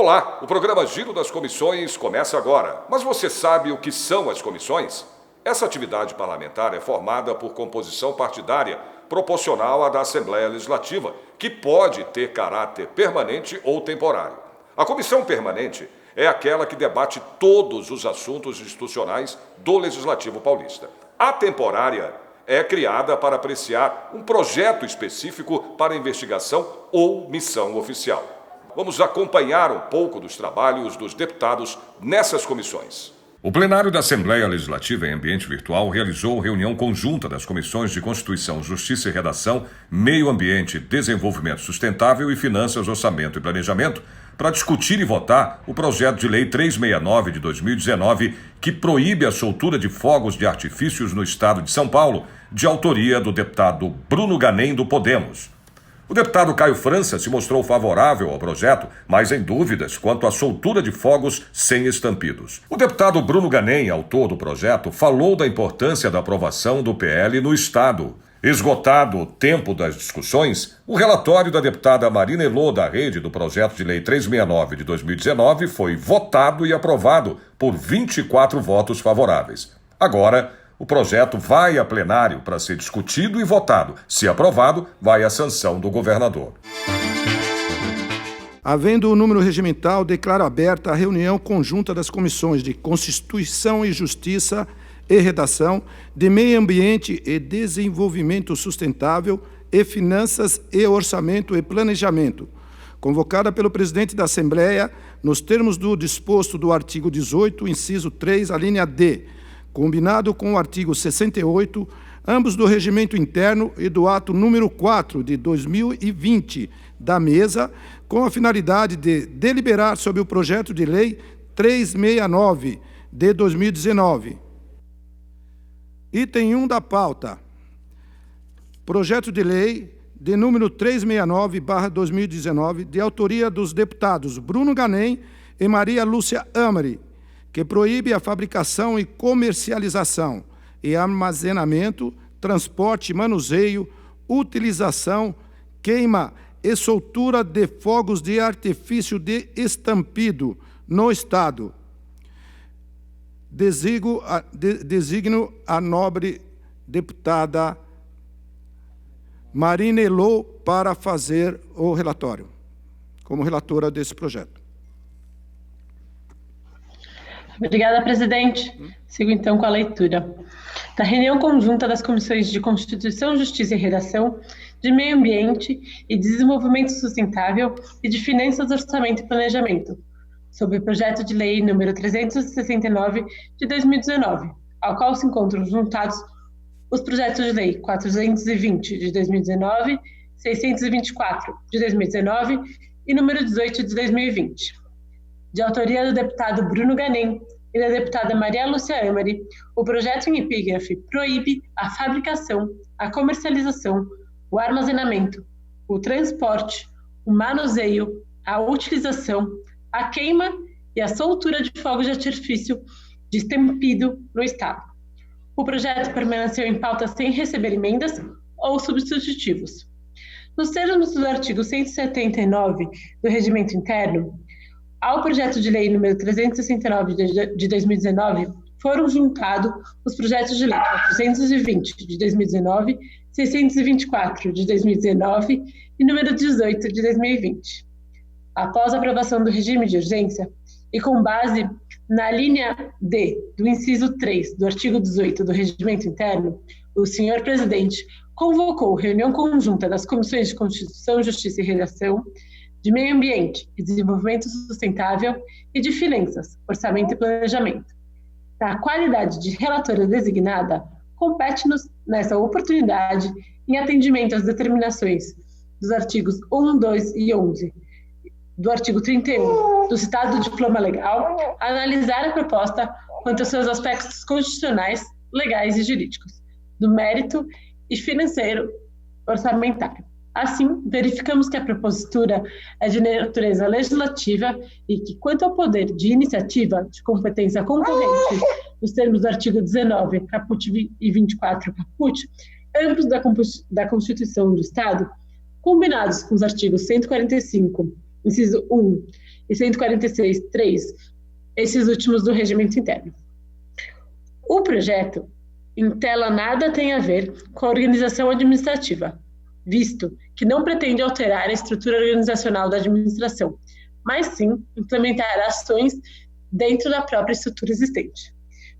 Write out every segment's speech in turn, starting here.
Olá, o programa Giro das Comissões começa agora. Mas você sabe o que são as comissões? Essa atividade parlamentar é formada por composição partidária proporcional à da Assembleia Legislativa, que pode ter caráter permanente ou temporário. A comissão permanente é aquela que debate todos os assuntos institucionais do Legislativo paulista. A temporária é criada para apreciar um projeto específico para investigação ou missão oficial. Vamos acompanhar um pouco dos trabalhos dos deputados nessas comissões. O plenário da Assembleia Legislativa em ambiente virtual realizou reunião conjunta das comissões de Constituição, Justiça e Redação, Meio Ambiente, Desenvolvimento Sustentável e Finanças, Orçamento e Planejamento para discutir e votar o projeto de lei 369 de 2019, que proíbe a soltura de fogos de artifícios no estado de São Paulo, de autoria do deputado Bruno Ganem, do Podemos. O deputado Caio França se mostrou favorável ao projeto, mas em dúvidas quanto à soltura de fogos sem estampidos. O deputado Bruno Ganem, autor do projeto, falou da importância da aprovação do PL no Estado. Esgotado o tempo das discussões, o relatório da deputada Marina Elô da Rede do projeto de lei 369 de 2019 foi votado e aprovado por 24 votos favoráveis. Agora, o projeto vai a plenário para ser discutido e votado. Se aprovado, vai à sanção do governador. Havendo o número regimental, declaro aberta a reunião conjunta das comissões de Constituição e Justiça e Redação, de Meio Ambiente e Desenvolvimento Sustentável e Finanças e Orçamento e Planejamento, convocada pelo presidente da Assembleia, nos termos do disposto do artigo 18, inciso 3, a linha D, combinado com o artigo 68, ambos do Regimento Interno e do ato número 4 de 2020 da Mesa, com a finalidade de deliberar sobre o projeto de lei 369 de 2019. Item 1 da pauta. Projeto de lei de número 369/2019, de autoria dos deputados Bruno Ganem e Maria Lúcia Amari, que proíbe a fabricação e comercialização e armazenamento, transporte, manuseio, utilização, queima e soltura de fogos de artifício de estampido no Estado. Designo a nobre deputada Marina Elô para fazer o relatório, como relatora desse projeto. Obrigada, presidente. Sigo, então, com a leitura. Da reunião conjunta das Comissões de Constituição, Justiça e Redação, de Meio Ambiente e Desenvolvimento Sustentável e de Finanças, Orçamento e Planejamento, sobre o projeto de lei número 369 de 2019, ao qual se encontram juntados os projetos de lei 420 de 2019, 624 de 2019 e número 18 de 2020. De autoria do deputado Bruno Ganem e da deputada Maria Lúcia Amari, o projeto em epígrafe proíbe a fabricação, a comercialização, o armazenamento, o transporte, o manuseio, a utilização, a queima e a soltura de fogos de artifício de estampido no Estado. O projeto permaneceu em pauta sem receber emendas ou substitutivos. Nos termos do artigo 179 do Regimento Interno, ao projeto de lei número 369 de 2019, foram juntados os projetos de lei 420 de 2019, 624 de 2019 e número 18 de 2020. Após a aprovação do regime de urgência e com base na linha D do inciso 3 do artigo 18 do Regimento Interno, o senhor presidente convocou reunião conjunta das Comissões de Constituição, Justiça e Redação, de Meio Ambiente e Desenvolvimento Sustentável e de Finanças, Orçamento e Planejamento. Na qualidade de relatora designada, compete-nos, nessa oportunidade, em atendimento às determinações dos artigos 1, 2 e 11 do artigo 31 do citado diploma legal, analisar a proposta quanto aos seus aspectos constitucionais, legais e jurídicos, do mérito e financeiro orçamentário. Assim, verificamos que a propositura é de natureza legislativa e que, quanto ao poder de iniciativa de competência concorrente, nos termos do artigo 19, caput e 24, caput, ambos da Constituição do Estado, combinados com os artigos 145, inciso 1, e 146.3, esses últimos do regimento interno. O projeto, em tela, nada tem a ver com a organização administrativa, visto que não pretende alterar a estrutura organizacional da administração, mas sim implementar ações dentro da própria estrutura existente,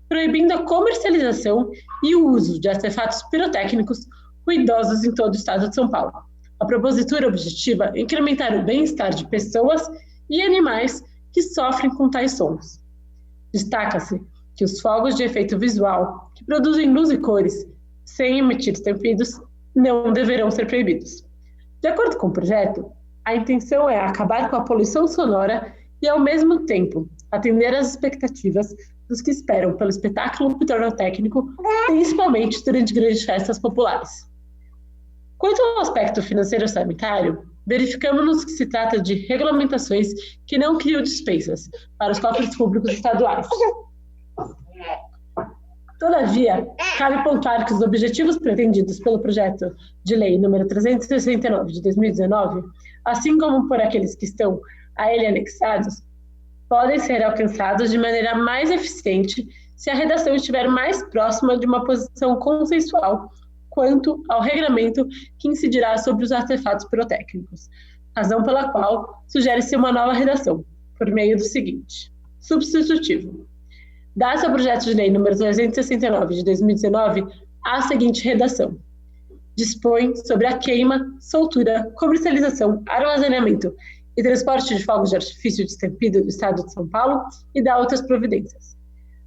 proibindo a comercialização e o uso de artefatos pirotécnicos ruidosos em todo o estado de São Paulo. A propositura objetiva é incrementar o bem-estar de pessoas e animais que sofrem com tais sons. Destaca-se que os fogos de efeito visual, que produzem luz e cores, sem emitir estampidos, não deverão ser proibidos. De acordo com o projeto, a intenção é acabar com a poluição sonora e, ao mesmo tempo, atender às expectativas dos que esperam pelo espetáculo pirotécnico, principalmente durante grandes festas populares. Quanto ao aspecto financeiro e sanitário, verificamos que se trata de regulamentações que não criam despesas para os cofres públicos estaduais. Todavia, cabe pontuar que os objetivos pretendidos pelo projeto de lei número 369 de 2019, assim como por aqueles que estão a ele anexados, podem ser alcançados de maneira mais eficiente se a redação estiver mais próxima de uma posição consensual quanto ao regramento que incidirá sobre os artefatos pirotécnicos, razão pela qual sugere-se uma nova redação, por meio do seguinte: substitutivo. Dá-se ao projeto de lei número 369 de 2019 a seguinte redação: dispõe sobre a queima, soltura, comercialização, armazenamento e transporte de fogos de artifício destempido do Estado de São Paulo e dá outras providências.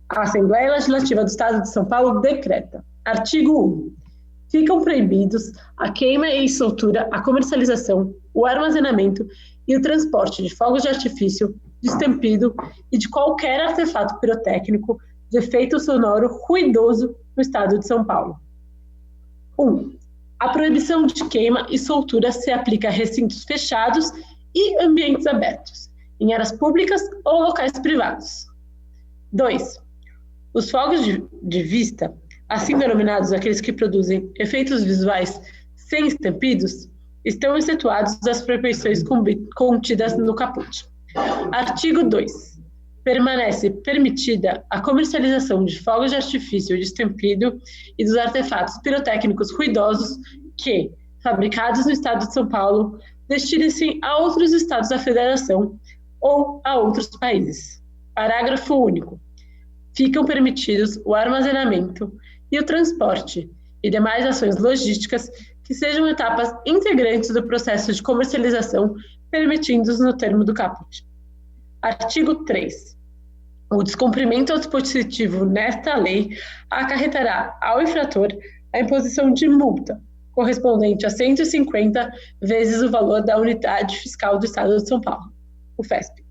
A Assembleia Legislativa do Estado de São Paulo decreta. Artigo 1. Ficam proibidos a queima e soltura, a comercialização, o armazenamento e o transporte de fogos de artifício, destempido e de qualquer artefato pirotécnico de efeito sonoro ruidoso no Estado de São Paulo. 1. A proibição de queima e soltura se aplica a recintos fechados e ambientes abertos, em áreas públicas ou locais privados. 2. Os fogos de vista, assim denominados aqueles que produzem efeitos visuais sem estampidos, estão excetuados das proibições contidas no caput. Artigo 2. Permanece permitida a comercialização de fogos de artifício destempido e dos artefatos pirotécnicos ruidosos que, fabricados no Estado de São Paulo, destinem-se a outros estados da Federação ou a outros países. Parágrafo único. Ficam permitidos o armazenamento e o transporte e demais ações logísticas que sejam etapas integrantes do processo de comercialização permitidos no termo do caput. Artigo 3. O descumprimento ao dispositivo nesta lei acarretará ao infrator a imposição de multa, correspondente a 150 vezes o valor da unidade fiscal do Estado de São Paulo, o FESP,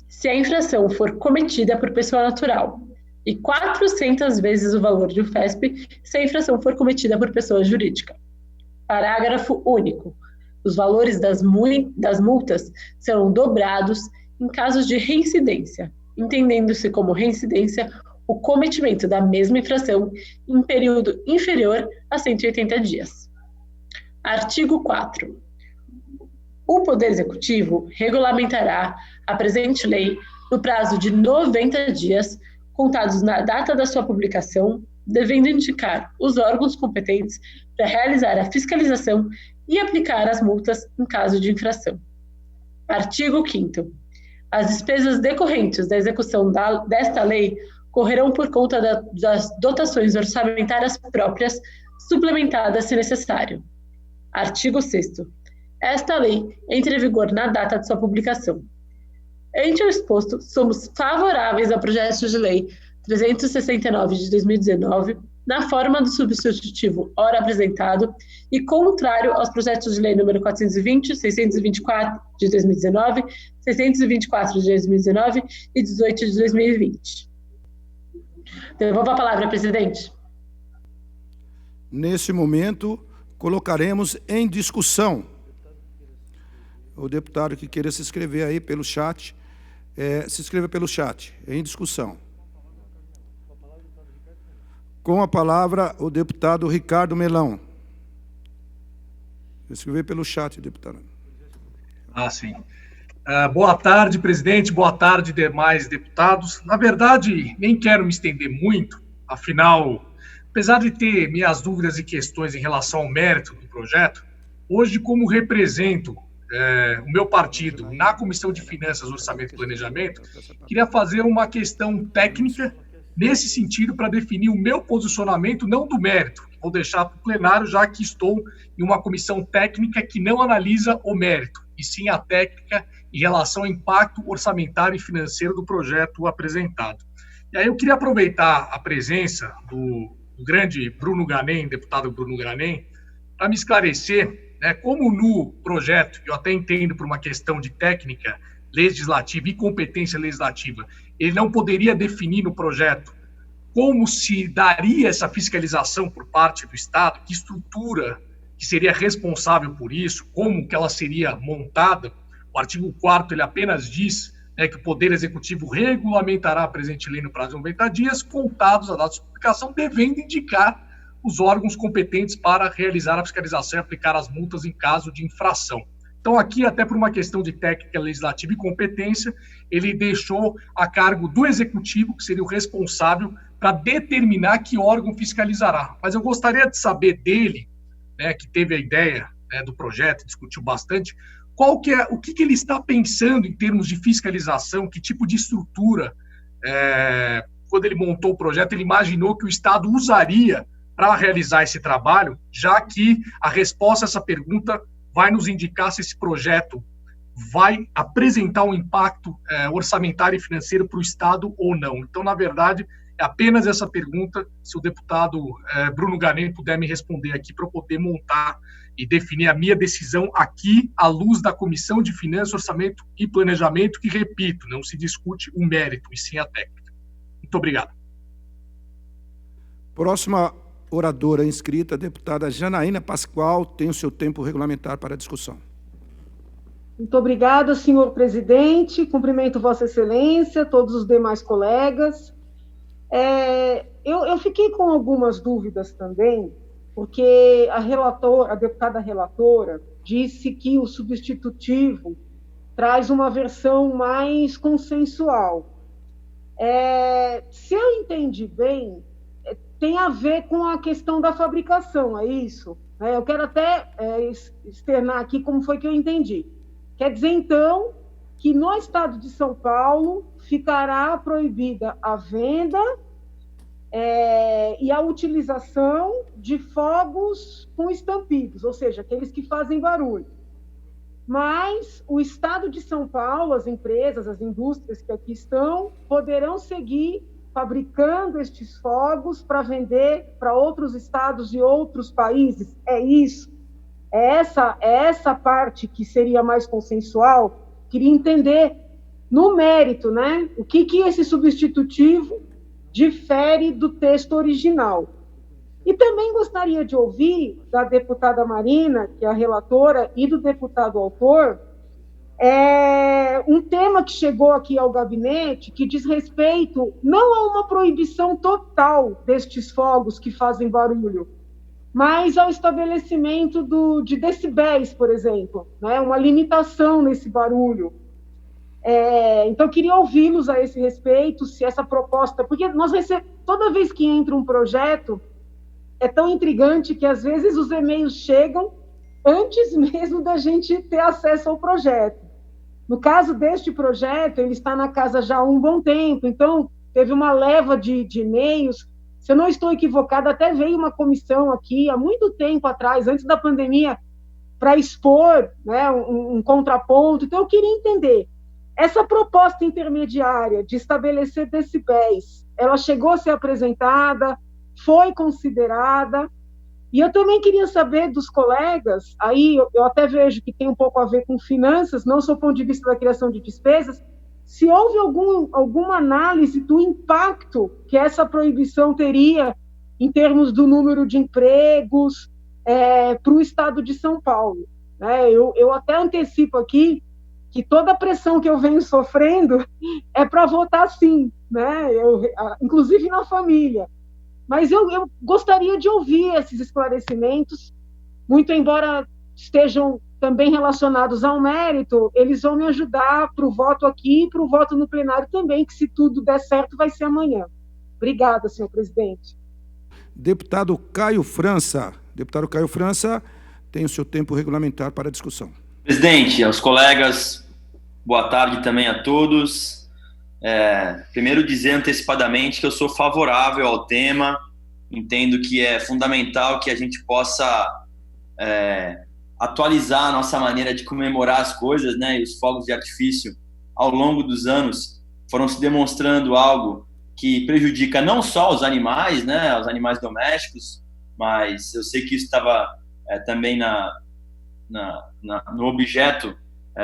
se a infração for cometida por pessoa natural, e 400 vezes o valor do FESP se a infração for cometida por pessoa jurídica. Parágrafo único. Os valores das multas serão dobrados em casos de reincidência, entendendo-se como reincidência o cometimento da mesma infração em período inferior a 180 dias. Artigo 4. O Poder Executivo regulamentará a presente lei no prazo de 90 dias, contados na data da sua publicação, devendo indicar os órgãos competentes para realizar a fiscalização e aplicar as multas em caso de infração. Artigo 5º. As despesas decorrentes da execução desta lei correrão por conta das dotações orçamentárias próprias, suplementadas se necessário. Artigo 6º. Esta lei entra em vigor na data de sua publicação. Ante o exposto, somos favoráveis ao projeto de lei 369 de 2019, na forma do substitutivo ora apresentado, e contrário aos projetos de lei número 420, 624 de 2019, 624 de 2019 e 18 de 2020. Devolvo a palavra, presidente. Nesse momento, colocaremos em discussão. O deputado que queira se inscrever aí pelo chat, se inscreva pelo chat, em discussão. Com a palavra, o deputado Ricardo Melão. Se inscrever pelo chat, deputado. Sim. Boa tarde, presidente. Boa tarde, demais deputados. Na verdade, nem quero me estender muito, afinal, apesar de ter minhas dúvidas e questões em relação ao mérito do projeto, hoje, como represento o meu partido na Comissão de Finanças, Orçamento e Planejamento, queria fazer uma questão técnica nesse sentido para definir o meu posicionamento, não do mérito. Vou deixar para o plenário, já que estou em uma comissão técnica que não analisa o mérito, e sim a técnica em relação ao impacto orçamentário e financeiro do projeto apresentado. E aí eu queria aproveitar a presença do grande Bruno Ganem, deputado Bruno Ganem, para me esclarecer, né, como no projeto, eu até entendo por uma questão de técnica legislativa e competência legislativa, ele não poderia definir no projeto como se daria essa fiscalização por parte do Estado, que estrutura que seria responsável por isso, como que ela seria montada. O artigo 4º ele apenas diz, né, que o Poder Executivo regulamentará a presente lei no prazo de 90 dias, contados a data de publicação, devendo indicar os órgãos competentes para realizar a fiscalização e aplicar as multas em caso de infração. Então, aqui, até por uma questão de técnica legislativa e competência, ele deixou a cargo do Executivo, que seria o responsável, para determinar que órgão fiscalizará. Mas eu gostaria de saber dele, né, que teve a ideia, né, do projeto, discutiu bastante, o que ele está pensando em termos de fiscalização, que tipo de estrutura, quando ele montou o projeto, ele imaginou que o Estado usaria para realizar esse trabalho, já que a resposta a essa pergunta vai nos indicar se esse projeto vai apresentar um impacto orçamentário e financeiro para o Estado ou não. Então, na verdade, é apenas essa pergunta, se o deputado Bruno Ganem puder me responder aqui para eu poder montar e definir a minha decisão aqui à luz da Comissão de Finanças, Orçamento e Planejamento, que, repito, não se discute o mérito, e sim a técnica. Muito obrigado. Próxima oradora inscrita, a deputada Janaína Pascoal, tem o seu tempo regulamentar para a discussão. Muito obrigada, senhor presidente. Cumprimento Vossa Excelência, todos os demais colegas. Eu fiquei com algumas dúvidas também, porque a deputada relatora disse que o substitutivo traz uma versão mais consensual. Se eu entendi bem, tem a ver com a questão da fabricação, é isso? Eu quero até externar aqui como foi que eu entendi. Quer dizer, então, que no estado de São Paulo ficará proibida a venda e a utilização de fogos com estampidos, ou seja, aqueles que fazem barulho. Mas o estado de São Paulo, as empresas, as indústrias que aqui estão, poderão seguir fabricando estes fogos para vender para outros estados e outros países. É isso? É essa parte que seria mais consensual? Queria entender no mérito, né? O que esse substitutivo difere do texto original. E também gostaria de ouvir da deputada Marina, que é a relatora, e do deputado autor, um tema que chegou aqui ao gabinete que diz respeito não a uma proibição total destes fogos que fazem barulho, mas ao estabelecimento de decibéis, por exemplo, né? Uma limitação nesse barulho. Então, eu queria ouvi-los a esse respeito, se essa proposta... Porque toda vez que entra um projeto, é tão intrigante que, às vezes, os e-mails chegam antes mesmo da gente ter acesso ao projeto. No caso deste projeto, ele está na casa já há um bom tempo, então teve uma leva de e-mails. Se eu não estou equivocada, até veio uma comissão aqui, há muito tempo atrás, antes da pandemia, para expor, né, um contraponto. Então, eu queria entender, essa proposta intermediária de estabelecer decibéis, ela chegou a ser apresentada, foi considerada, e eu também queria saber dos colegas, aí eu até vejo que tem um pouco a ver com finanças, não só do ponto de vista da criação de despesas, se houve alguma análise do impacto que essa proibição teria em termos do número de empregos para o estado de São Paulo. Eu até antecipo aqui que toda a pressão que eu venho sofrendo é para votar sim, né? Inclusive na família. Mas eu gostaria de ouvir esses esclarecimentos, muito embora estejam também relacionados ao mérito, eles vão me ajudar para o voto aqui e para o voto no plenário também, que se tudo der certo vai ser amanhã. Obrigada, senhor presidente. Deputado Caio França. Deputado Caio França, tem o seu tempo regulamentar para a discussão. Presidente, aos colegas, boa tarde também a todos. Primeiro dizer antecipadamente que eu sou favorável ao tema, entendo que é fundamental que a gente possa atualizar a nossa maneira de comemorar as coisas, né? E os fogos de artifício, ao longo dos anos, foram se demonstrando algo que prejudica não só os animais, né? Os animais domésticos, mas eu sei que isso estava também no objeto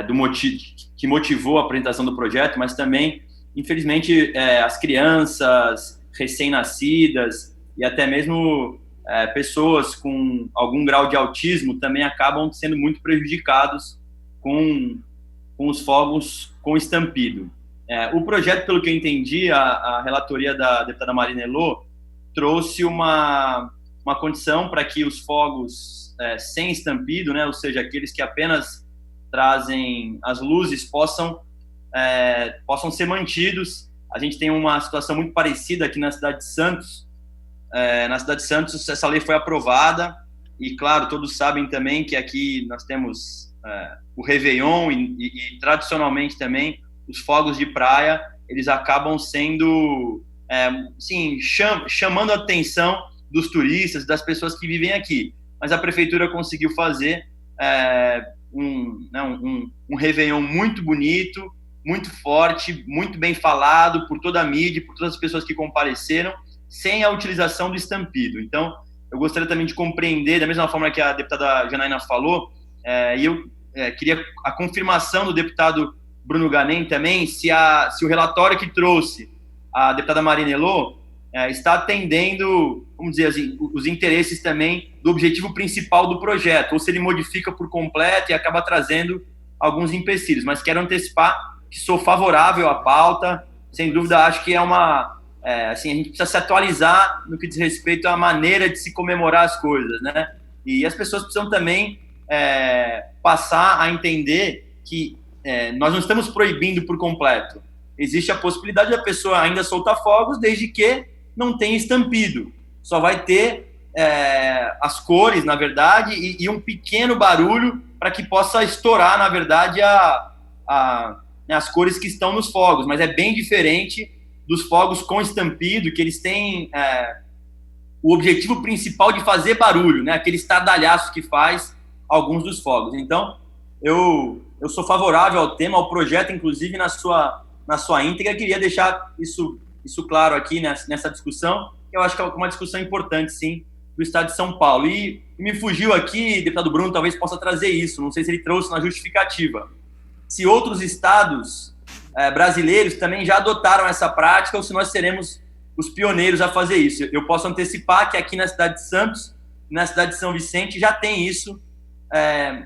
do motivo que motivou a apresentação do projeto, mas também, infelizmente, as crianças recém-nascidas e até mesmo pessoas com algum grau de autismo também acabam sendo muito prejudicados com os fogos com estampido. O projeto, pelo que eu entendi, a relatoria da deputada Marina Elô trouxe uma condição para que os fogos sem estampido, né, ou seja, aqueles que apenas trazem as luzes, possam ser mantidos. A gente tem uma situação muito parecida aqui na cidade de Santos. Na cidade de Santos, essa lei foi aprovada e, claro, todos sabem também que aqui nós temos o Réveillon e tradicionalmente também os fogos de praia, eles acabam sendo, chamando a atenção dos turistas, das pessoas que vivem aqui. Mas a prefeitura conseguiu fazer um Réveillon muito bonito, muito forte, muito bem falado por toda a mídia, por todas as pessoas que compareceram, sem a utilização do estampido. Então, eu gostaria também de compreender, da mesma forma que a deputada Janaína falou, e eu queria a confirmação do deputado Bruno Ganem também, se o relatório que trouxe a deputada Marina Elô está atendendo, vamos dizer assim, os interesses também do objetivo principal do projeto, ou se ele modifica por completo e acaba trazendo alguns empecilhos. Mas quero antecipar que sou favorável à pauta, sem dúvida acho que a gente precisa se atualizar no que diz respeito à maneira de se comemorar as coisas, né? E as pessoas precisam também passar a entender que nós não estamos proibindo por completo. Existe a possibilidade da pessoa ainda soltar fogos, desde que não tenha estampido. Só vai ter as cores, na verdade, e um pequeno barulho para que possa estourar, na verdade, as cores que estão nos fogos. Mas é bem diferente dos fogos com estampido, que eles têm o objetivo principal de fazer barulho, né? Aquele estardalhaço que faz alguns dos fogos. Então, eu sou favorável ao tema, ao projeto, inclusive na sua íntegra. Queria deixar isso claro aqui nessa discussão. Eu acho que é uma discussão importante, sim, do Estado de São Paulo. E me fugiu aqui, deputado Bruno talvez possa trazer isso, não sei se ele trouxe na justificativa. Se outros estados brasileiros também já adotaram essa prática ou se nós seremos os pioneiros a fazer isso. Eu posso antecipar que aqui na cidade de Santos, na cidade de São Vicente, já tem isso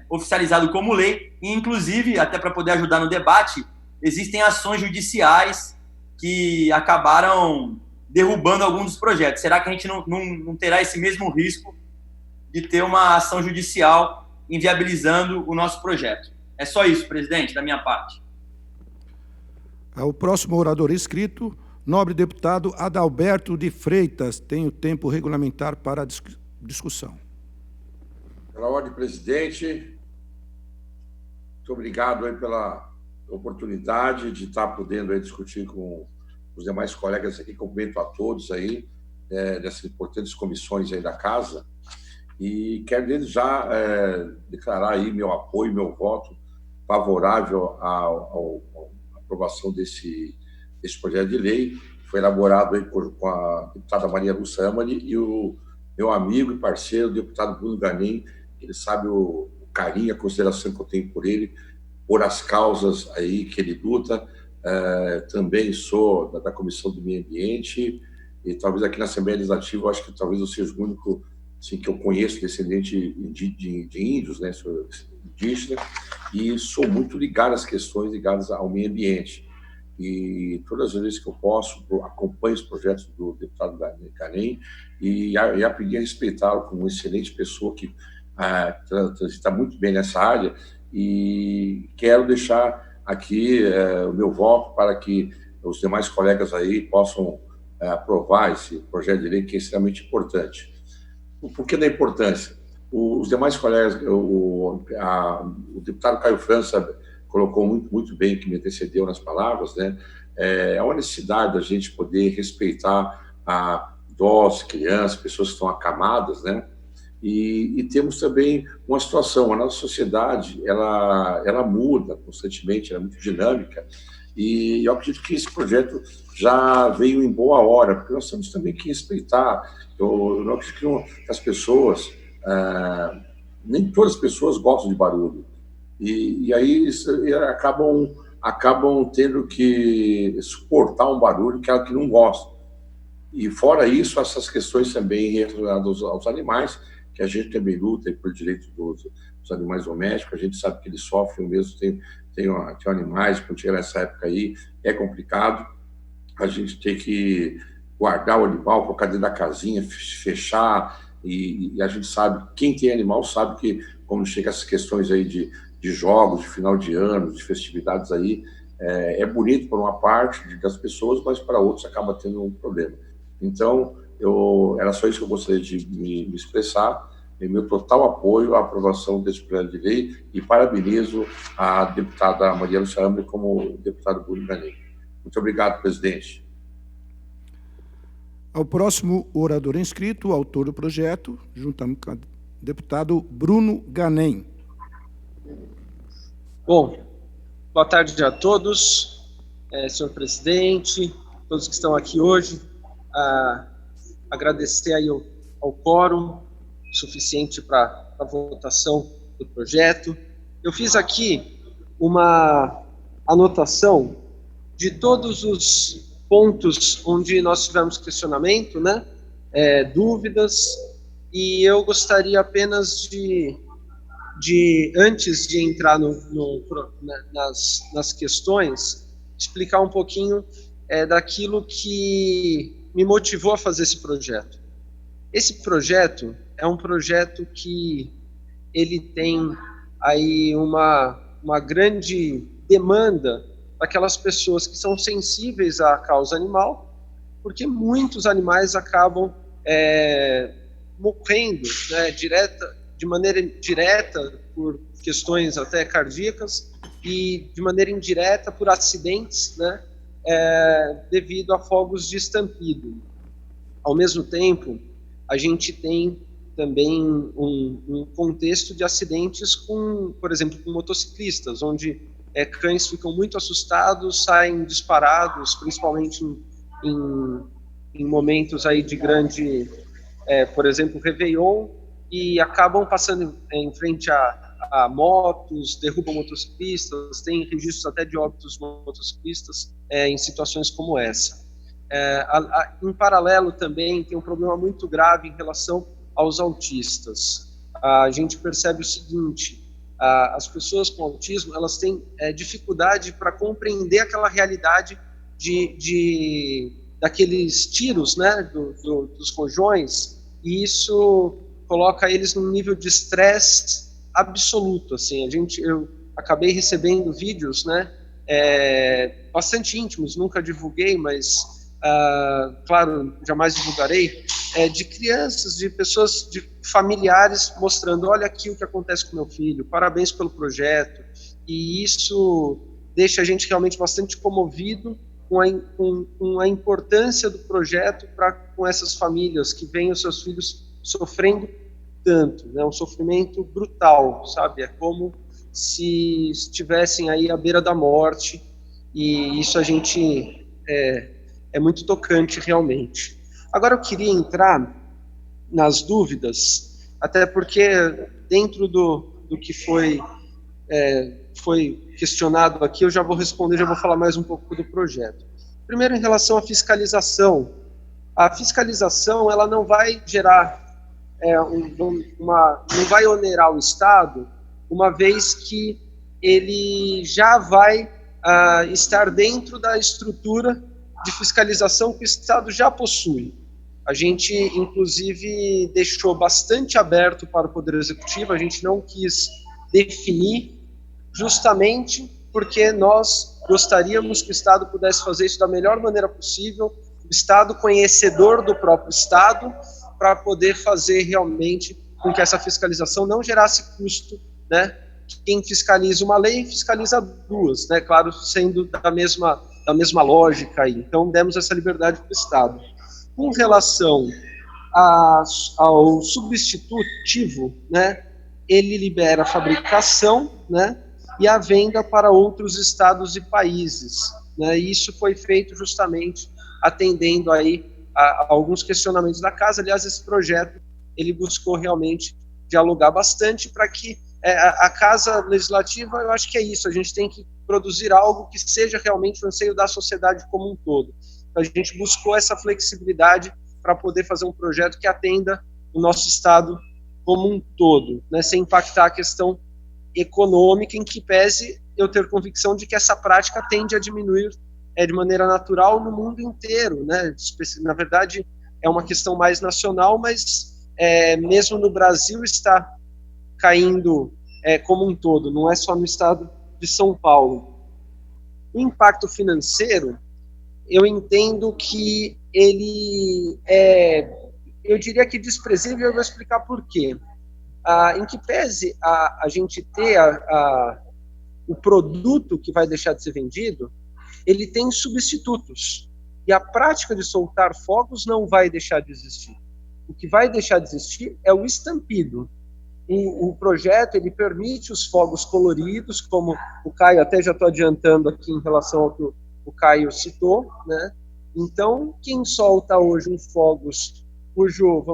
oficializado como lei e, inclusive, até para poder ajudar no debate, existem ações judiciais que acabaram derrubando alguns dos projetos. Será que a gente não terá esse mesmo risco de ter uma ação judicial inviabilizando o nosso projeto? É só isso, presidente, da minha parte. O próximo orador inscrito, nobre deputado Adalberto de Freitas, tem o tempo regulamentar para a discussão. Pela ordem, presidente, muito obrigado aí pela oportunidade de estar podendo aí discutir com os demais colegas aqui, cumprimento a todos aí, dessas importantes comissões aí da casa, e quero desde já declarar aí meu apoio, meu voto favorável à aprovação desse projeto de lei, que foi elaborado aí com a deputada Maria Lúcia Amari e o meu amigo e parceiro, o deputado Bruno Ganem. Ele sabe o carinho, a consideração que eu tenho por ele, por as causas aí que ele luta. Também sou da Comissão do Meio Ambiente e talvez aqui na Assembleia Legislativa, eu acho que talvez eu seja o único assim, que eu conheço descendente de índios, né, sou indígena, e sou muito ligado às questões ligadas ao meio ambiente. E todas as vezes que eu posso, acompanho os projetos do deputado Ganem e aprendi a respeitá-lo como uma excelente pessoa que transitar muito bem nessa área, e quero deixar aqui o meu voto para que os demais colegas aí possam aprovar esse projeto de lei, que é extremamente importante. Por que da importância? Os demais colegas, o deputado Caio França colocou muito bem, que me antecedeu nas palavras, né? É uma necessidade da gente poder respeitar a idosos, crianças, pessoas que estão acamadas, né? E temos também uma situação, a nossa sociedade, ela muda constantemente, ela é muito dinâmica, e eu acredito que esse projeto já veio em boa hora, porque nós temos também que respeitar. Eu não acredito que as pessoas, nem todas as pessoas gostam de barulho, e aí acabam tendo que suportar um barulho que não gostam. E fora isso, essas questões também relacionadas aos animais, que a gente também luta por direito dos animais domésticos, a gente sabe que eles sofrem mesmo, tem animais, quando chega nessa época aí, é complicado, a gente tem que guardar o animal, colocar dentro da casinha, fechar, e a gente sabe, quem tem animal sabe que quando chega essas questões aí de jogos, de final de ano, de festividades aí, é bonito por uma parte das pessoas, mas para outros acaba tendo um problema. Então, era só isso que eu gostaria de me expressar, em meu total apoio à aprovação desse projeto de lei, e parabenizo a deputada Maria Lúcia Ambre como o deputado Bruno Ganem. Muito obrigado, presidente. Ao próximo orador inscrito, o autor do projeto, juntamente com o deputado Bruno Ganem. Bom, boa tarde a todos, senhor presidente, todos que estão aqui hoje. Agradecer aí ao quórum suficiente para a votação do projeto. Eu fiz aqui uma anotação de todos os pontos onde nós tivemos questionamento, né, dúvidas, e eu gostaria apenas de antes de entrar nas questões, explicar um pouquinho daquilo que me motivou a fazer esse projeto. Esse projeto é um projeto que ele tem aí uma grande demanda daquelas pessoas que são sensíveis à causa animal, porque muitos animais acabam morrendo, né, de maneira direta por questões até cardíacas e de maneira indireta por acidentes, né, devido a fogos de estampido. Ao mesmo tempo, a gente tem também um contexto de acidentes por exemplo, com motociclistas, onde cães ficam muito assustados, saem disparados, principalmente em momentos aí de grande, por exemplo, Réveillon, e acabam passando em frente a motos, derrubam motociclistas, tem registros até de óbitos motociclistas em situações como essa. Em paralelo também tem um problema muito grave em relação aos autistas. A gente percebe o seguinte: as pessoas com autismo, elas têm dificuldade para compreender aquela realidade daqueles tiros, né, dos rojões, e isso coloca eles num nível de estresse absoluto. Assim, eu acabei recebendo vídeos, né, bastante íntimos, nunca divulguei, mas claro, jamais divulgarei, de crianças, de pessoas, de familiares mostrando: olha aqui o que acontece com meu filho, parabéns pelo projeto. E isso deixa a gente realmente bastante comovido com a importância do projeto com essas famílias que veem os seus filhos sofrendo tanto, né, um sofrimento brutal, sabe? É como se estivessem aí à beira da morte, e isso a gente é muito tocante realmente. Agora eu queria entrar nas dúvidas, até porque dentro do que foi questionado aqui, eu já vou responder, já vou falar mais um pouco do projeto. Primeiro, em relação à fiscalização. A fiscalização, ela não vai gerar, não vai onerar o Estado, uma vez que ele já vai estar dentro da estrutura de fiscalização que o Estado já possui. A gente, inclusive, deixou bastante aberto para o Poder Executivo, a gente não quis definir, justamente porque nós gostaríamos que o Estado pudesse fazer isso da melhor maneira possível, o Estado conhecedor do próprio Estado, para poder fazer realmente com que essa fiscalização não gerasse custo, né? Quem fiscaliza uma lei, fiscaliza duas, né? Claro, sendo da mesma lógica aí. Então, demos essa liberdade para o Estado. Com relação ao substitutivo, né? Ele libera a fabricação, né? E a venda para outros estados e países, né? E isso foi feito justamente atendendo aí a alguns questionamentos da casa. Aliás, esse projeto ele buscou realmente dialogar bastante para que a Casa Legislativa, eu acho que é isso, a gente tem que produzir algo que seja realmente o anseio da sociedade como um todo. Então, a gente buscou essa flexibilidade para poder fazer um projeto que atenda o nosso Estado como um todo, né, sem impactar a questão econômica, em que pese eu ter convicção de que essa prática tende a diminuir de maneira natural no mundo inteiro, né? Na verdade, é uma questão mais nacional, mas mesmo no Brasil está caindo como um todo, não é só no estado de São Paulo. O impacto financeiro, eu entendo que ele eu diria que desprezível, eu vou explicar por quê. Em que pese a gente ter o produto que vai deixar de ser vendido, ele tem substitutos. E a prática de soltar fogos não vai deixar de existir. O que vai deixar de existir é o estampido. O projeto ele permite os fogos coloridos, como o Caio, até já estou adiantando aqui em relação ao que o Caio citou, né? Então, quem solta hoje uns fogos cujo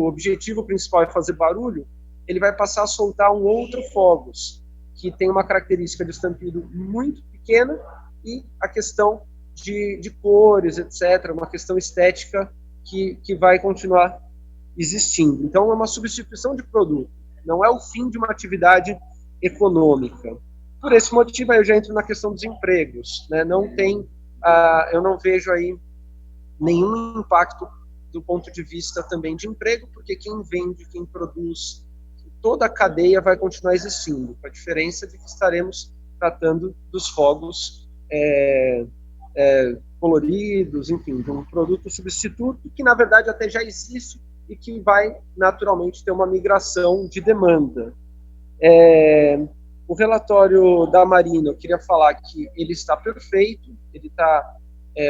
objetivo principal é fazer barulho, ele vai passar a soltar um outro fogos, que tem uma característica de estampido muito pequena e a questão de cores, etc., uma questão estética que vai continuar existindo. Então, é uma substituição de produto, não é o fim de uma atividade econômica. Por esse motivo, aí eu já entro na questão dos empregos, né? Eu não vejo aí nenhum impacto do ponto de vista também de emprego, porque quem vende, quem produz, toda a cadeia vai continuar existindo, com a diferença de que estaremos tratando dos fogos coloridos, enfim, de um produto substituto que, na verdade, até já existe e que vai, naturalmente, ter uma migração de demanda. O relatório da Marina, eu queria falar que ele está perfeito, ele está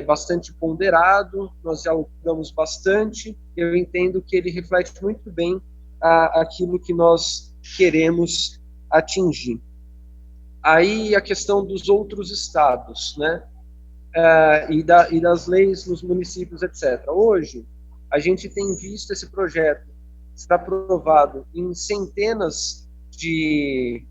bastante ponderado, nós dialogamos bastante, eu entendo que ele reflete muito bem aquilo que nós queremos atingir. Aí a questão dos outros estados, né, e das leis nos municípios, etc. Hoje, a gente tem visto esse projeto ser aprovado em centenas de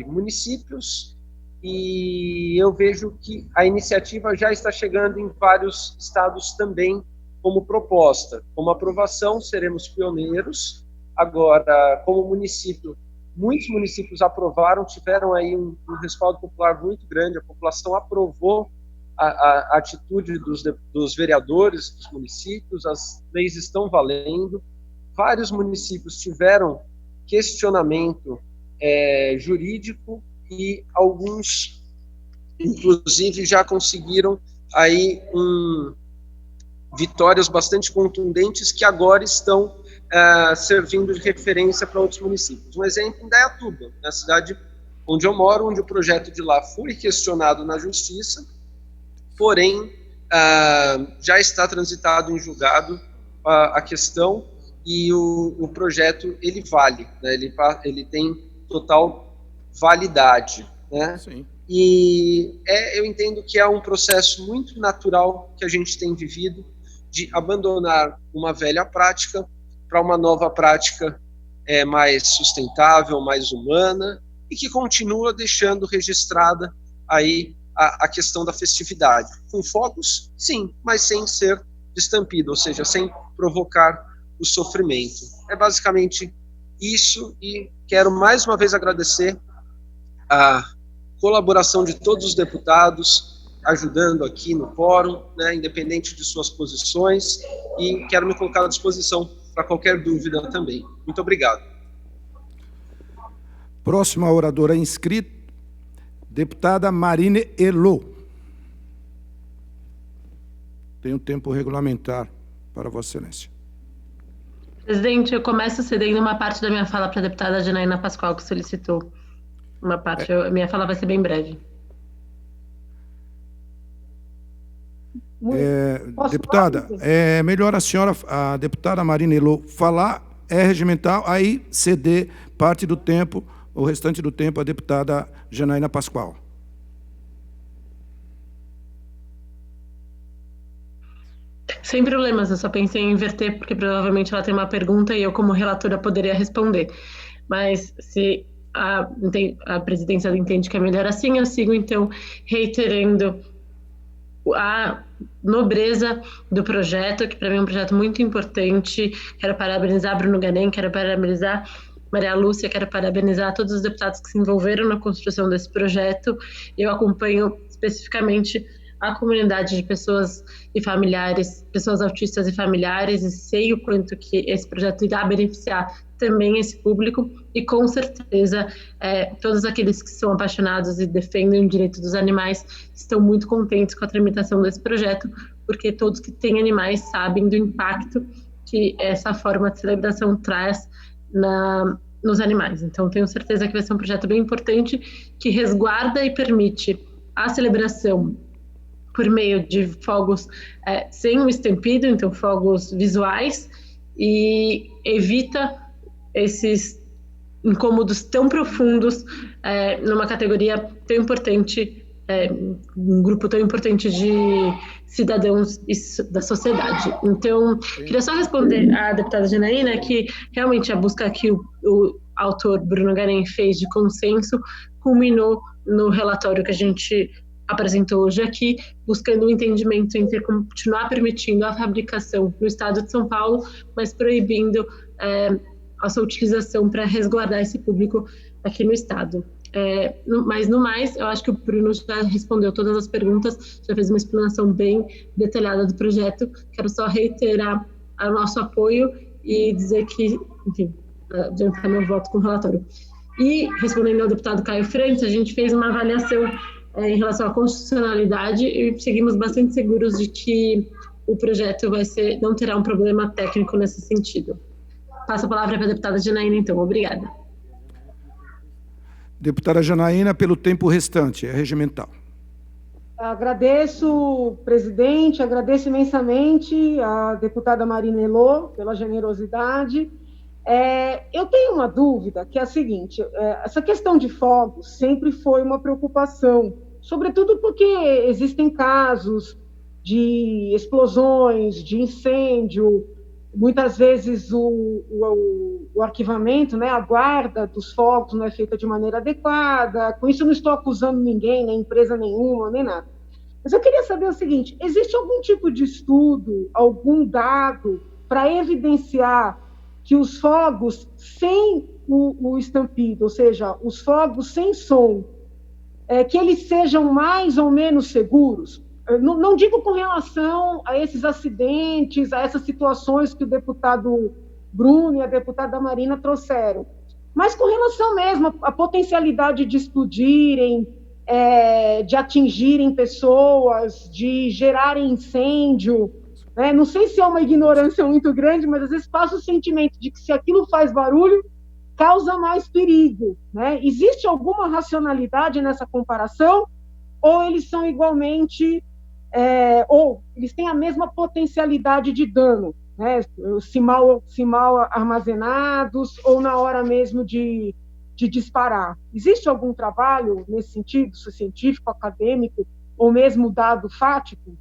municípios, e eu vejo que a iniciativa já está chegando em vários estados também como proposta. Como aprovação, seremos pioneiros. Agora, como município, muitos municípios aprovaram, tiveram aí um respaldo popular muito grande, a população aprovou a atitude dos vereadores dos municípios, as leis estão valendo. Vários municípios tiveram questionamento jurídico e alguns, inclusive, já conseguiram aí vitórias bastante contundentes que agora estão servindo de referência para outros municípios. Um exemplo, em Dayatuba, na cidade onde eu moro, onde o projeto de lá foi questionado na justiça, porém, já está transitado em julgado a questão, e o projeto, ele vale, né? Ele tem total validade, né? Sim. E eu entendo que é um processo muito natural que a gente tem vivido, de abandonar uma velha prática para uma nova prática mais sustentável, mais humana, e que continua deixando registrada aí a questão da festividade. Com fogos, sim, mas sem ser estampido, ou seja, sem provocar o sofrimento. É basicamente isso, e quero mais uma vez agradecer a colaboração de todos os deputados, ajudando aqui no fórum, né, independente de suas posições, e quero me colocar à disposição para qualquer dúvida também. Muito obrigado. Próxima oradora inscrita, deputada Marine Elo. Tem um tempo regulamentar para Vossa Excelência. Presidente, eu começo cedendo uma parte da minha fala para a deputada Janaína Pascoal, que solicitou uma parte. A minha fala vai ser bem breve. Deputada, é melhor a deputada Marine Elo falar, é regimental, aí ceder parte do tempo, o restante do tempo, à deputada Janaína Pascoal. Sem problemas, eu só pensei em inverter, porque provavelmente ela tem uma pergunta e eu, como relatora, poderia responder. Mas se a presidência entende que é melhor assim, eu sigo, então, reiterando a nobreza do projeto, que para mim é um projeto muito importante. Quero parabenizar Bruno Ganem, quero parabenizar Maria Lúcia, quero parabenizar todos os deputados que se envolveram na construção desse projeto. Eu acompanho especificamente a comunidade de pessoas e familiares, pessoas autistas e familiares, e sei o quanto que esse projeto irá beneficiar também esse público, e com certeza todos aqueles que são apaixonados e defendem o direito dos animais estão muito contentes com a tramitação desse projeto, porque todos que têm animais sabem do impacto que essa forma de celebração traz nos animais. Então, tenho certeza que vai ser um projeto bem importante, que resguarda e permite a celebração por meio de fogos sem o estampido, então fogos visuais, e evita esses incômodos tão profundos numa categoria tão importante, um grupo tão importante de cidadãos e da sociedade. Então, queria só responder à deputada Janaína que realmente a busca que o autor Bruno Ganem fez de consenso culminou no relatório que a gente apresentou hoje aqui, buscando um entendimento entre continuar permitindo a fabricação no estado de São Paulo, mas proibindo a sua utilização para resguardar esse público aqui no estado. Mas, no mais, eu acho que o Bruno já respondeu todas as perguntas, já fez uma explanação bem detalhada do projeto. Quero só reiterar o nosso apoio e dizer que, enfim, adiantar meu voto com o relatório. E, respondendo ao deputado Caio Frantes, a gente fez uma avaliação em relação à constitucionalidade e seguimos bastante seguros de que o projeto não terá um problema técnico nesse sentido. Passo a palavra para a deputada Janaína, então. Obrigada. Deputada Janaína, pelo tempo restante, é regimental. Agradeço, presidente, agradeço imensamente a deputada Marine Elo pela generosidade. Eu tenho uma dúvida, que é a seguinte, essa questão de fogos sempre foi uma preocupação, sobretudo porque existem casos de explosões, de incêndio, muitas vezes o arquivamento, né, a guarda dos fogos não é feita de maneira adequada. Com isso eu não estou acusando ninguém, nem empresa nenhuma, nem nada. Mas eu queria saber o seguinte, existe algum tipo de estudo, algum dado para evidenciar que os fogos sem o estampido, ou seja, os fogos sem som, que eles sejam mais ou menos seguros? Não digo com relação a esses acidentes, a essas situações que o deputado Bruno e a deputada Marina trouxeram, mas com relação mesmo à potencialidade de explodirem, de atingirem pessoas, de gerarem incêndio. Não sei se é uma ignorância muito grande, mas às vezes passa o sentimento de que se aquilo faz barulho, causa mais perigo. Existe alguma racionalidade nessa comparação? Ou eles são igualmente, ou eles têm a mesma potencialidade de dano, se mal armazenados, ou na hora mesmo de disparar? Existe algum trabalho nesse sentido, científico, acadêmico, ou mesmo dado fático?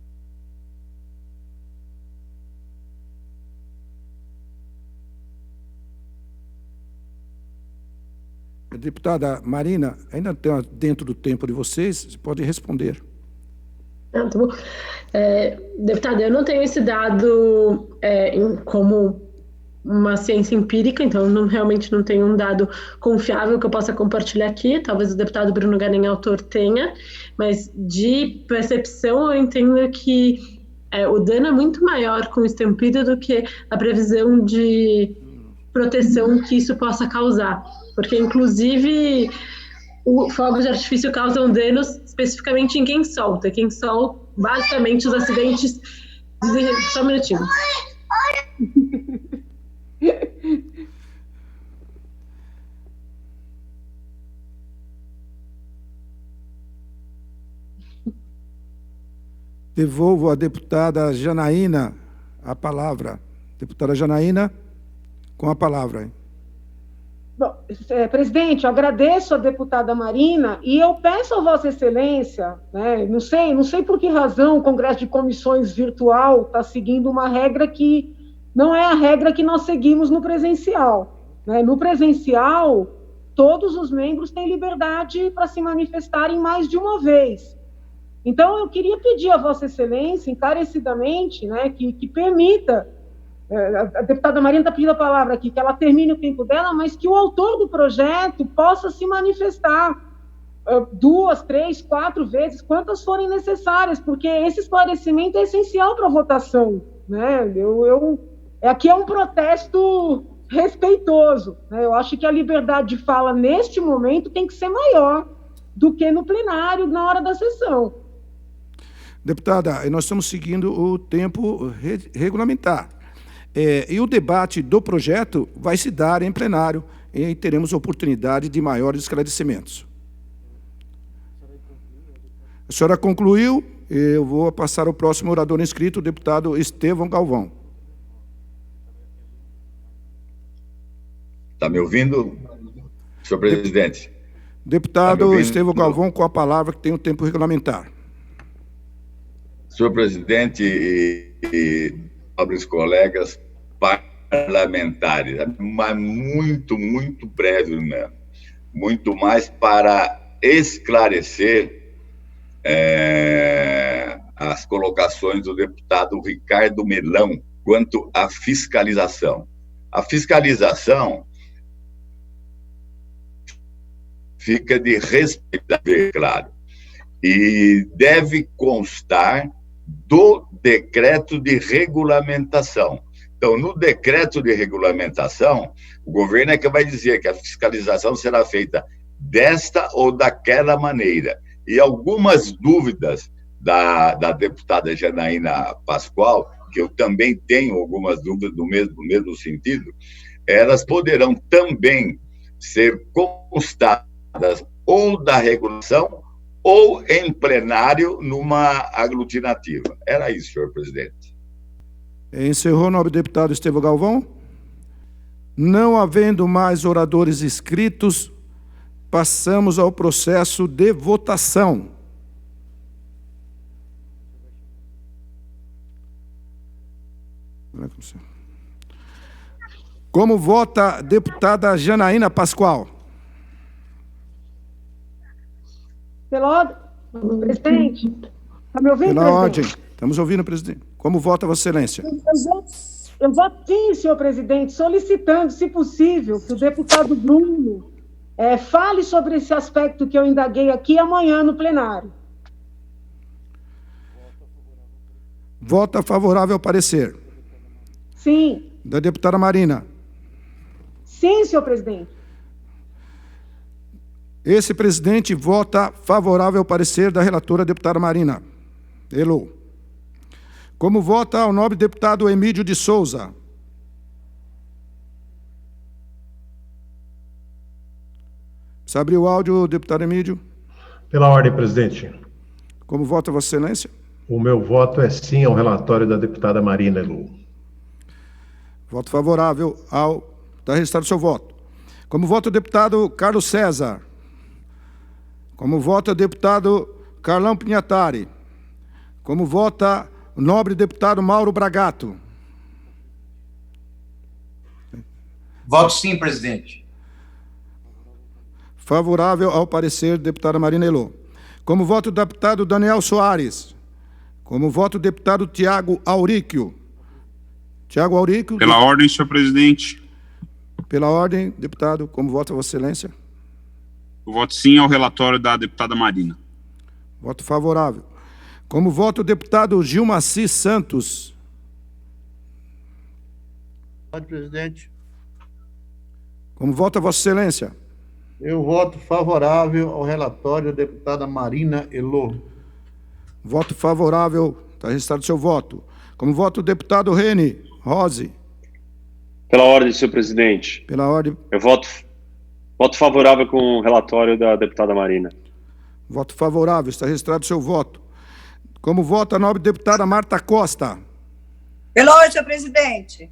Deputada Marina, ainda está dentro do tempo de vocês, você pode responder. Tá bom. Deputada, eu não tenho esse dado como uma ciência empírica, então realmente não tenho um dado confiável que eu possa compartilhar aqui, talvez o deputado Bruno Ganem, autor, tenha, mas de percepção eu entendo que o dano é muito maior com o estampido do que a previsão de proteção que isso possa causar, porque inclusive fogos de artifício causam danos especificamente em quem solta, basicamente os acidentes... Só um minutinho. Devolvo à deputada Janaína a palavra. Deputada Janaína, com a palavra. Bom, presidente, eu agradeço a deputada Marina e eu peço a Vossa Excelência, né, não sei por que razão o Congresso de Comissões virtual está seguindo uma regra que não é a regra que nós seguimos no presencial. Né? No presencial, todos os membros têm liberdade para se manifestarem mais de uma vez. Então, eu queria pedir a Vossa Excelência, encarecidamente, né, que permita, a deputada Marina está pedindo a palavra aqui, que ela termine o tempo dela, mas que o autor do projeto possa se manifestar 2, 3, 4 vezes, quantas forem necessárias, porque esse esclarecimento é essencial para a votação. Né? Aqui é um protesto respeitoso. Né? Eu acho que a liberdade de fala, neste momento, tem que ser maior do que no plenário, na hora da sessão. Deputada, nós estamos seguindo o tempo regulamentar. E o debate do projeto vai se dar em plenário e teremos oportunidade de maiores esclarecimentos. A senhora concluiu, eu vou passar ao próximo orador inscrito, o deputado Estevão Galvão. Está me ouvindo, senhor presidente? Deputado Estevão Galvão, com a palavra, que tem o tempo regulamentar. Senhor presidente e nobres colegas parlamentares, mas muito breve mesmo, muito mais para esclarecer as colocações do deputado Ricardo Melão quanto à fiscalização. A fiscalização fica de respeitar, claro, e deve constar do decreto de regulamentação. Então, no decreto de regulamentação, o governo é que vai dizer que a fiscalização será feita desta ou daquela maneira. E algumas dúvidas da deputada Janaína Pascoal, que eu também tenho algumas dúvidas do mesmo sentido, elas poderão também ser constadas ou da regulação ou em plenário numa aglutinativa. Era isso, senhor presidente. Encerrou o nobre deputado Estevão Galvão. Não havendo mais oradores inscritos, passamos ao processo de votação. Como vota a deputada Janaína Pascoal? Presidente, está me ouvindo, pela presidente? ordem. Estamos ouvindo, presidente. Como vota Vossa Excelência? Eu voto sim, senhor presidente, solicitando, se possível, que o deputado Bruno fale sobre esse aspecto que eu indaguei aqui amanhã no plenário. Vota favorável ao parecer. Sim. Da deputada Marina. Sim, senhor presidente. Esse presidente vota favorável ao parecer da relatora deputada Marina. Elô. Como vota o nobre deputado Emílio de Souza? Precisa abrir o áudio, deputado Emílio. Pela ordem, presidente. Como vota Vossa Excelência? O meu voto é sim ao relatório da deputada Marina Elô. Voto favorável ao... Está registrado o seu voto. Como vota o deputado Carlos César? Como vota o deputado Carlão Pinhatari? Como vota o nobre deputado Mauro Bragato? Voto sim, presidente. Favorável ao parecer, deputada Marina Elô. Como vota o deputado Daniel Soares? Como vota o deputado Tiago Auríquio? Tiago Aurico. Pela ordem, senhor presidente. Pela ordem, deputado, como vota Vossa Excelência? Eu voto sim ao relatório da deputada Marina. Voto favorável. Como vota o deputado Gilmaci Santos? Senhor presidente. Como vota Vossa Excelência? Eu voto favorável ao relatório da deputada Marina Elô. Voto favorável. Está registrado o seu voto. Como vota o deputado Rene Rose? Pela ordem, senhor presidente. Pela ordem. Eu voto favorável com o relatório da deputada Marina. Voto favorável. Está registrado o seu voto. Como vota a nobre deputada Marta Costa? Pela ordem, senhor presidente.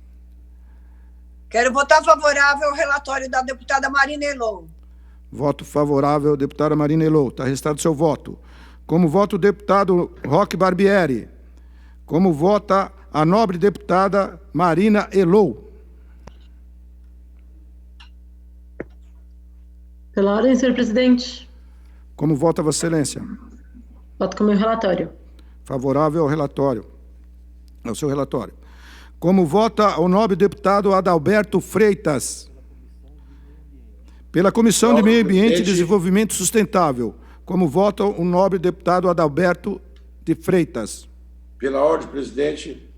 Quero votar favorável ao relatório da deputada Marina Elô. Voto favorável, deputada Marina Elô. Está registrado o seu voto. Como vota o deputado Roque Barbieri? Como vota a nobre deputada Marina Elô? Pela ordem, senhor presidente. Como vota Vossa Excelência? Voto com o meu relatório. Favorável ao relatório. Ao seu relatório. Como vota o nobre deputado Adalberto Freitas? Pela Comissão de Meio Ambiente e Desenvolvimento Sustentável. Como vota o nobre deputado Adalberto de Freitas? Pela ordem, presidente,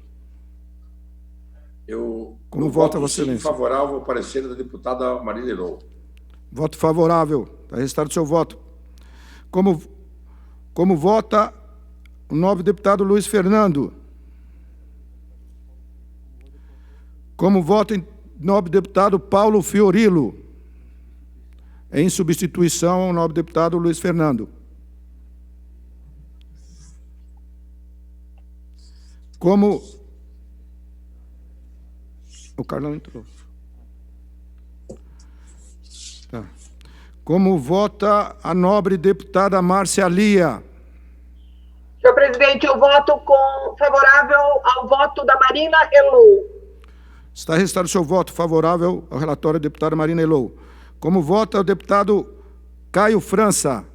eu vota voto Vossa sim Excelência? favorável ao parecer da deputada Marina Elô. Voto favorável. Está registrado o seu voto. Como vota o nobre deputado Luiz Fernando? Como vota o nobre deputado Paulo Fiorilo? Em substituição ao nobre deputado Luiz Fernando. Como... O Carlão entrou. Tá. Como vota a nobre deputada Márcia Lia? Senhor presidente, eu voto favorável ao voto da Marina Elô. Está registrado o seu voto favorável ao relatório da deputada Marina Elô. Como vota o deputado Caio França?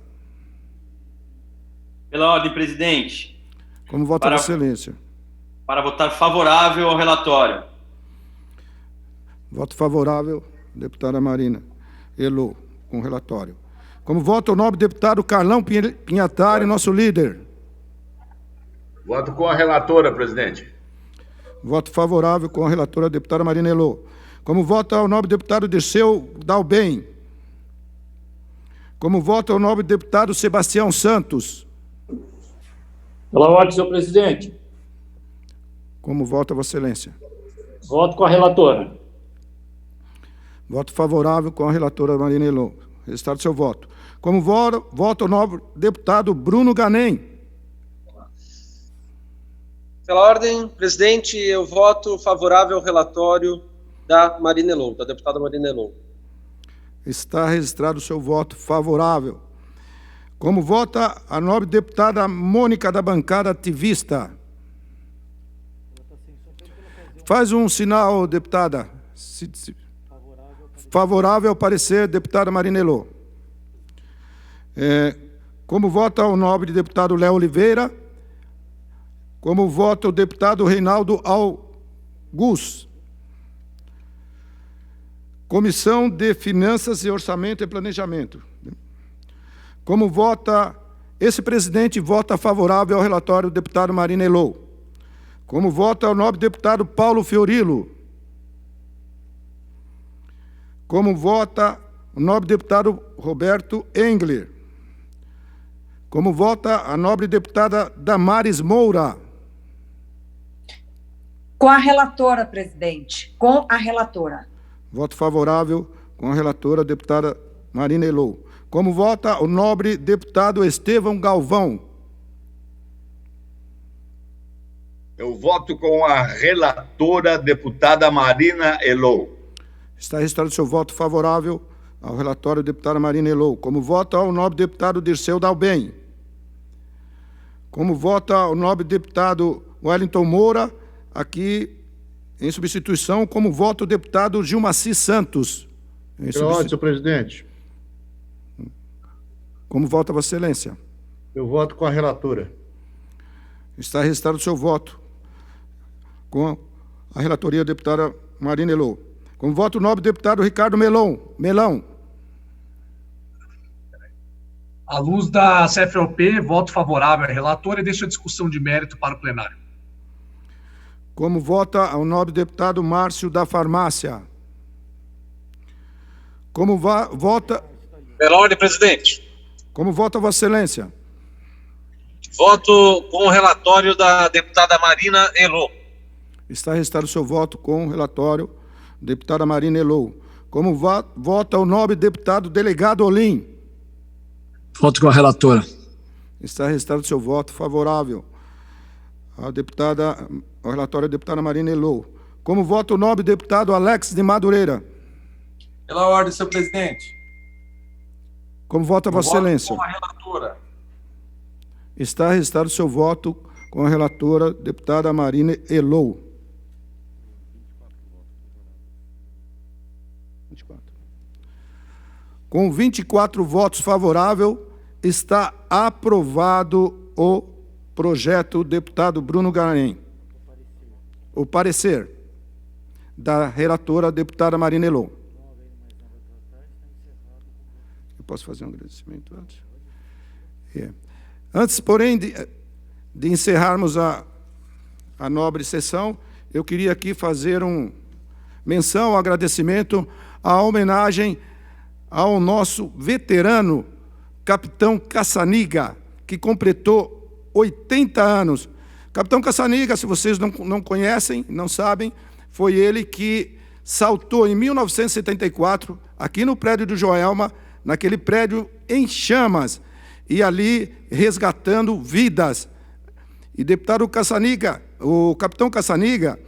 Pela ordem, presidente. Como vota Vossa Excelência? Para votar favorável ao relatório. Voto favorável, deputada Marina Elô, com o relatório. Como vota o nobre deputado Carlão Pinhatari, nosso líder? Voto com a relatora, presidente. Voto favorável com a relatora, deputada Marina Elô. Como vota o nobre deputado Dirceu Dalben? Como vota o nobre deputado Sebastião Santos? Pela ordem, senhor presidente. Como vota Vossa Excelência? Voto com a relatora. Voto favorável com a relatora Marina Elô. Registrado seu voto. Como vota o nobre deputado Bruno Ganem? Pela ordem, presidente, eu voto favorável ao relatório da Marina Elô, da deputada Marina Elô. Está registrado o seu voto favorável. Como vota a nobre deputada Mônica da bancada ativista? Faz um sinal, deputada. Favorável ao parecer, deputada Marina Elô. Como vota o nobre deputado Léo Oliveira? Como vota o deputado Reinaldo Augusto? Comissão de Finanças e Orçamento e Planejamento. Como vota... Esse presidente vota favorável ao relatório do deputado Marina Elô. Como vota o nobre deputado Paulo Fiorilo? Como vota o nobre deputado Roberto Engler? Como vota a nobre deputada Damares Moura? Com a relatora, presidente. Com a relatora. Voto favorável com a relatora, deputada Marina Elô. Como vota o nobre deputado Estevão Galvão? Eu voto com a relatora, deputada Marina Elô. Está registrado o seu voto favorável ao relatório deputada Marina Elô. Como vota o nobre deputado Dirceu Dalben? Como vota o nobre deputado Wellington Moura, aqui em substituição, como vota o deputado Gilmaci Santos? Pela ordem, senhor presidente. Como vota Vossa Excelência? Eu voto com a relatora. Está registrado o seu voto. Com A relatoria, deputada Marina Elô. Com voto nobre, deputado Ricardo Melão. À luz da CFLP, voto favorável à relatora e deixo a discussão de mérito para o plenário. Como vota o nobre deputado Márcio da Farmácia? Como vota... Pela ordem, presidente. Como vota Vossa Excelência? Voto com o relatório da deputada Marina Elô. Está registrado o seu voto com o relatório, deputada Marina Elô. Como vota o nobre deputado delegado Olim? Voto com a relatora. Está registrado o seu voto favorável ao relatório da deputada Marina Elô. Como vota o nobre deputado Alex de Madureira? Pela ordem, senhor presidente. Como vota Vossa Excelência? Com a relatora. Está registrado o seu voto com a relatora, deputada Marina Elô. 24. Com 24 votos favoráveis, está aprovado o projeto deputado Bruno Garém. O parecer da relatora, deputada Marina Elô. Eu posso fazer um agradecimento antes? Antes, porém, de encerrarmos a nobre sessão, eu queria aqui fazer menção, agradecimento, a homenagem ao nosso veterano, Capitão Caçaniga, que completou 80 anos. Capitão Caçaniga, se vocês não conhecem, não sabem, foi ele que saltou em 1974, aqui no prédio do Joelma, naquele prédio em chamas, e ali resgatando vidas. E deputado Caçaniga, o capitão Caçaniga,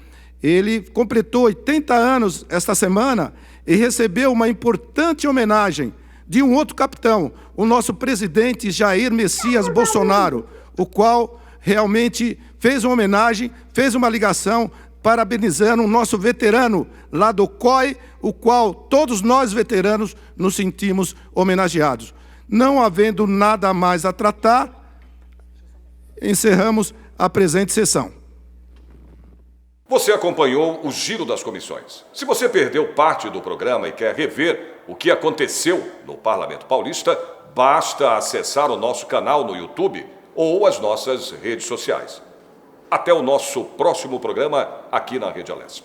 ele completou 80 anos esta semana e recebeu uma importante homenagem de um outro capitão, o nosso presidente Jair Messias Bolsonaro, o qual realmente fez uma homenagem, fez uma ligação, parabenizando o nosso veterano lá do COI, o qual todos nós veteranos nos sentimos homenageados. Não havendo nada mais a tratar, encerramos a presente sessão. Você acompanhou o Giro das Comissões. Se você perdeu parte do programa e quer rever o que aconteceu no Parlamento Paulista, basta acessar o nosso canal no YouTube ou as nossas redes sociais. Até o nosso próximo programa aqui na Rede Alesp.